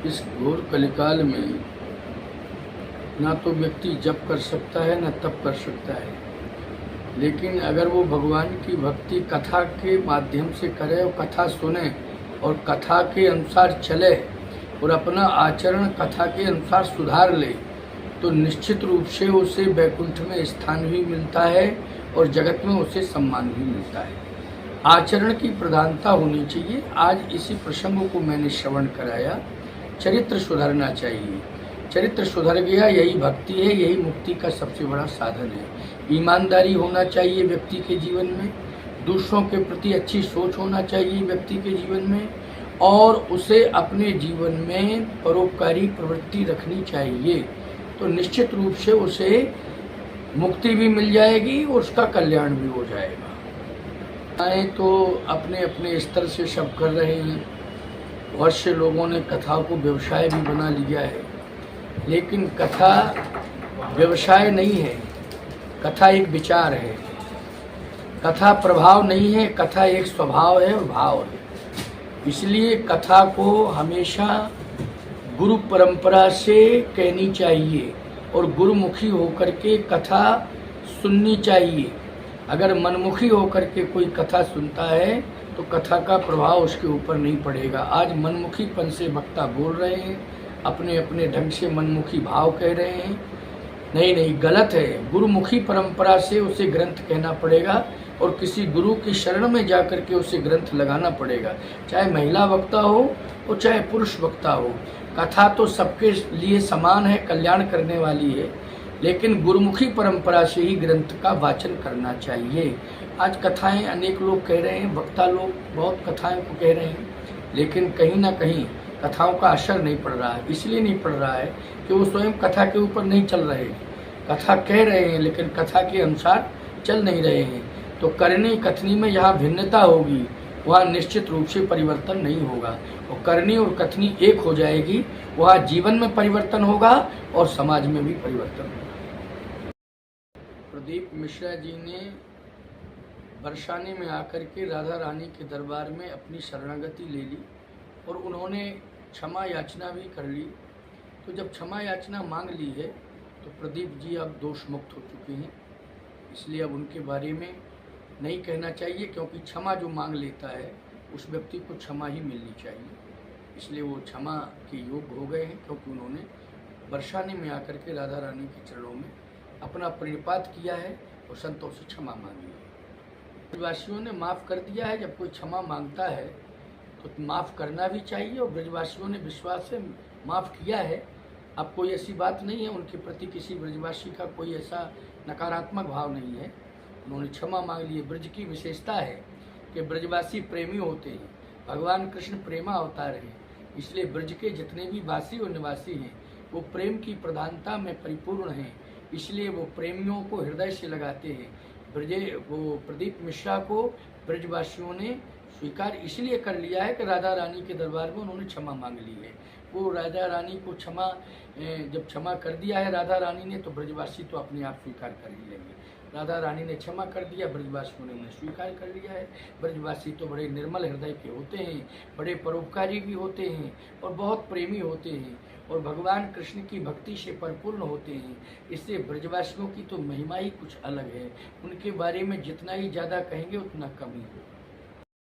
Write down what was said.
इस घोर कलिकाल में ना तो व्यक्ति जप कर सकता है ना तप कर सकता है, लेकिन अगर वो भगवान की भक्ति कथा के माध्यम से करे और कथा सुने और कथा के अनुसार चले और अपना आचरण कथा के अनुसार सुधार ले तो निश्चित रूप से उसे वैकुंठ में स्थान भी मिलता है और जगत में उसे सम्मान भी मिलता है। आचरण की प्रधानता होनी चाहिए। आज इसी प्रसंग को मैंने श्रवण कराया। चरित्र सुधरना चाहिए। चरित्र सुधर गया, यही भक्ति है, यही मुक्ति का सबसे बड़ा साधन है। ईमानदारी होना चाहिए व्यक्ति के जीवन में, दूसरों के प्रति अच्छी सोच होना चाहिए व्यक्ति के जीवन में, और उसे अपने जीवन में परोपकारी प्रवृत्ति रखनी चाहिए। तो निश्चित रूप से उसे मुक्ति भी मिल जाएगी और उसका कल्याण भी हो जाएगा। आए तो अपने अपने स्तर से सब कर रहे हैं। बहुत से लोगों ने कथा को व्यवसाय भी बना लिया है, लेकिन कथा व्यवसाय नहीं है। कथा एक विचार है, कथा प्रभाव नहीं है, कथा एक स्वभाव है और भाव है। इसलिए कथा को हमेशा गुरु परंपरा से कहनी चाहिए और गुरुमुखी होकर के कथा सुननी चाहिए। अगर मनमुखी होकर के कोई कथा सुनता है तो कथा का प्रभाव उसके ऊपर नहीं पड़ेगा। आज मनमुखीपन से वक्ता बोल रहे हैं, अपने अपने ढंग से मनमुखी भाव कह रहे हैं। नहीं, गलत है। गुरुमुखी परंपरा से उसे ग्रंथ कहना पड़ेगा और किसी गुरु की शरण में जाकर के उसे ग्रंथ लगाना पड़ेगा, चाहे महिला वक्ता हो और चाहे पुरुष वक्ता हो। कथा तो सबके लिए समान है, कल्याण करने वाली है, लेकिन गुरुमुखी परंपरा से ही ग्रंथ का वाचन करना चाहिए। आज कथाएं अनेक लोग कह रहे हैं, वक्ता लोग बहुत कथाएं को कह रहे हैं, लेकिन कहीं ना कहीं कथाओं का असर नहीं पड़ रहा है। इसलिए नहीं पड़ रहा है कि वो स्वयं कथा के ऊपर नहीं चल रहे। कथा कह रहे हैं लेकिन कथा के अनुसार चल नहीं रहे हैं। तो करनी कथनी में जहाँ भिन्नता होगी वहाँ निश्चित रूप से परिवर्तन नहीं होगा, और करनी और कथनी एक हो जाएगी, वहाँ जीवन में परिवर्तन होगा और समाज में भी परिवर्तन होगा। प्रदीप मिश्रा जी ने बरसाने में आकर के राधा रानी के दरबार में अपनी शरणागति ले ली और उन्होंने क्षमा याचना भी कर ली। तो जब क्षमा याचना मांग ली है तो प्रदीप जी अब दोष मुक्त हो चुके हैं, इसलिए अब उनके बारे में नहीं कहना चाहिए, क्योंकि क्षमा जो मांग लेता है उस व्यक्ति को क्षमा ही मिलनी चाहिए। इसलिए वो क्षमा के योग्य हो गए हैं, क्योंकि उन्होंने बरसाने में आकर के राधा रानी के चरणों में अपना प्रणिपात किया है और संतों से क्षमा मांगी है। ब्रजवासियों ने माफ़ कर दिया है। जब कोई क्षमा मांगता है तो माफ़ करना भी चाहिए, और ब्रजवासियों ने विश्वास से माफ़ किया है। अब कोई ऐसी बात नहीं है उनके प्रति किसी ब्रजवासी का कोई ऐसा नकारात्मक भाव नहीं है। उन्होंने क्षमा मांग ली। ब्रज की विशेषता है कि ब्रजवासी प्रेमी होते हैं, भगवान कृष्ण प्रेमा अवतार हैं, इसलिए ब्रज के जितने भी वासी और निवासी हैं वो प्रेम की प्रधानता में परिपूर्ण हैं, इसलिए वो प्रेमियों को हृदय से लगाते हैं। वो प्रदीप मिश्रा को ब्रजवासियों ने स्वीकार इसलिए कर लिया है कि राधा रानी के दरबार में उन्होंने क्षमा मांग ली है। वो राधा रानी को जब क्षमा कर दिया है राधा रानी ने, तो ब्रजवासी तो अपने आप स्वीकार कर ही लेंगे। राधा रानी ने क्षमा कर दिया, ब्रजवासियों ने उन्हें स्वीकार कर लिया है। ब्रजवासी तो बड़े निर्मल हृदय के होते हैं, बड़े परोपकारी भी होते हैं और बहुत प्रेमी होते हैं और भगवान कृष्ण की भक्ति से परिपूर्ण होते हैं। इससे ब्रजवासियों की तो महिमा ही कुछ अलग है। उनके बारे में जितना ही ज़्यादा कहेंगे उतना कम ही होगा।